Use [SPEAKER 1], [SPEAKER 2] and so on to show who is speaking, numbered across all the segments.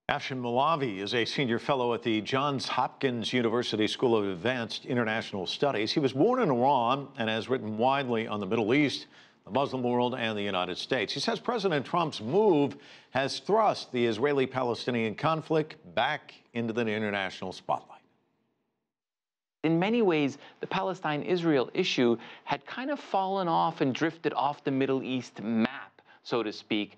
[SPEAKER 1] Afshin Molavi is a senior fellow at the Johns Hopkins University School of Advanced International Studies. He was born in Iran and has written widely on the Middle East, the Muslim world, and the United States. He says President Trump's move has thrust the Israeli-Palestinian conflict back into the international spotlight.
[SPEAKER 2] In many ways, the Palestine-Israel issue had kind of fallen off and drifted off the Middle East map, so to speak,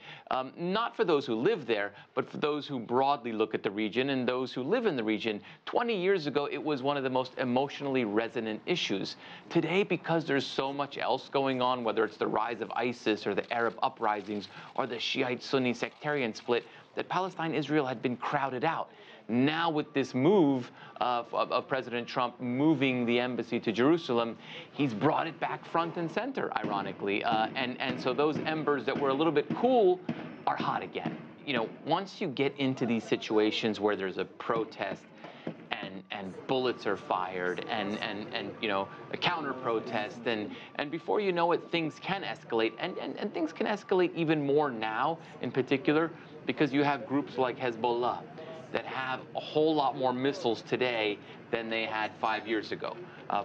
[SPEAKER 2] not for those who live there, but for those who broadly look at the region and those who live in the region. 20 years ago, it was one of the most emotionally resonant issues. Today, because there's so much else going on, whether it's the rise of ISIS or the Arab uprisings or the Shiite-Sunni sectarian split, that Palestine-Israel had been crowded out. Now with this move of President Trump moving the embassy to Jerusalem, he's brought it back front and center, ironically. And so those embers that were a little bit cool are hot again. You know, once you get into these situations where there's a protest and bullets are fired and you know, a counter protest, and before you know it, things can escalate, and things can escalate even more now in particular because you have groups like Hezbollah that have a whole lot more missiles today than they had 5 years ago,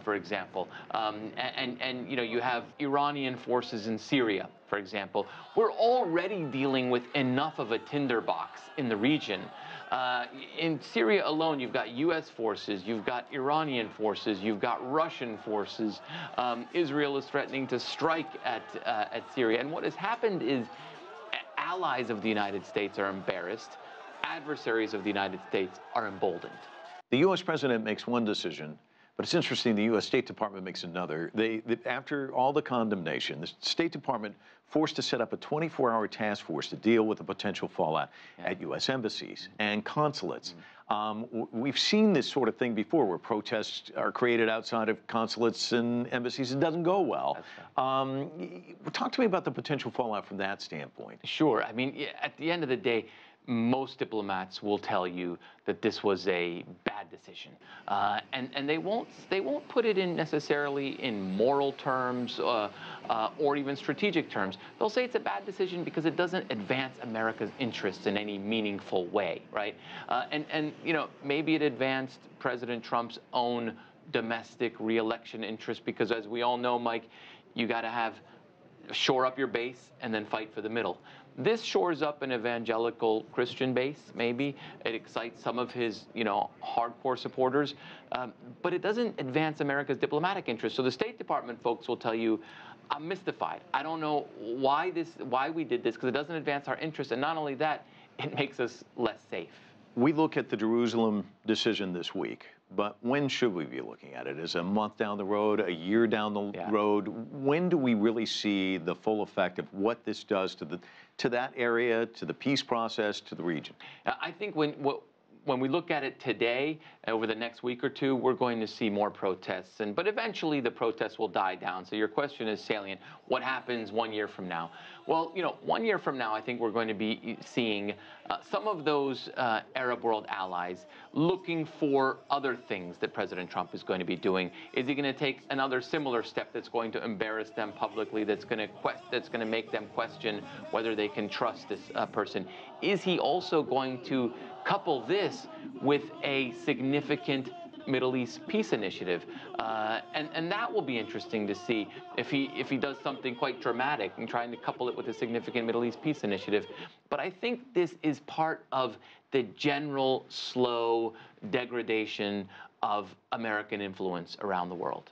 [SPEAKER 2] for example. And you know, you have Iranian forces in Syria, for example. We're already dealing with enough of a tinderbox in the region. In Syria alone, you've got U.S. forces, you've got Iranian forces, you've got Russian forces. Israel is threatening to strike at Syria. And what has happened is allies of the United States are embarrassed. Adversaries of the United States are emboldened.
[SPEAKER 1] The U.S. president makes one decision, but it's interesting, the U.S. State Department makes another. After all the condemnation, the State Department forced to set up a 24-hour task force to deal with the potential fallout at U.S. embassies and consulates. We've seen this sort of thing before, where protests are created outside of consulates and embassies. It doesn't go well. Talk to me about the potential fallout from that standpoint.
[SPEAKER 2] Sure. I mean, at the end of the day, most diplomats will tell you that this was a bad decision, and they won't put it in necessarily in moral terms or even strategic terms. They'll say it's a bad decision because it doesn't advance America's interests in any meaningful way, right? And you know, maybe it advanced President Trump's own domestic re-election interest because, as we all know, Mike, you got to shore up your base and then fight for the middle. This shores up an evangelical Christian base, maybe. It excites some of his, you know, hardcore supporters, but it doesn't advance America's diplomatic interests. So the State Department folks will tell you, I'm mystified. I don't know why we did this, because it doesn't advance our interests, and not only that, it makes us less safe.
[SPEAKER 1] We look at the Jerusalem decision this week, but when should we be looking at it? Is it a month down the road, a year down the road? When do we really see the full effect of what this does to that area, to the peace process, to the region?
[SPEAKER 2] I think when we look at it today, over the next week or two, we're going to see more protests. But eventually the protests will die down. So your question is salient. What happens 1 year from now? Well, you know, 1 year from now, I think we're going to be seeing some of those Arab world allies looking for other things that President Trump is going to be doing. Is he going to take another similar step that's going to embarrass them publicly, that's going to make them question whether they can trust this person? Is he also going to couple this with a significant Middle East peace initiative? And that will be interesting to see if he does something quite dramatic and trying to couple it with a significant Middle East peace initiative. But I think this is part of the general slow degradation of American influence around the world.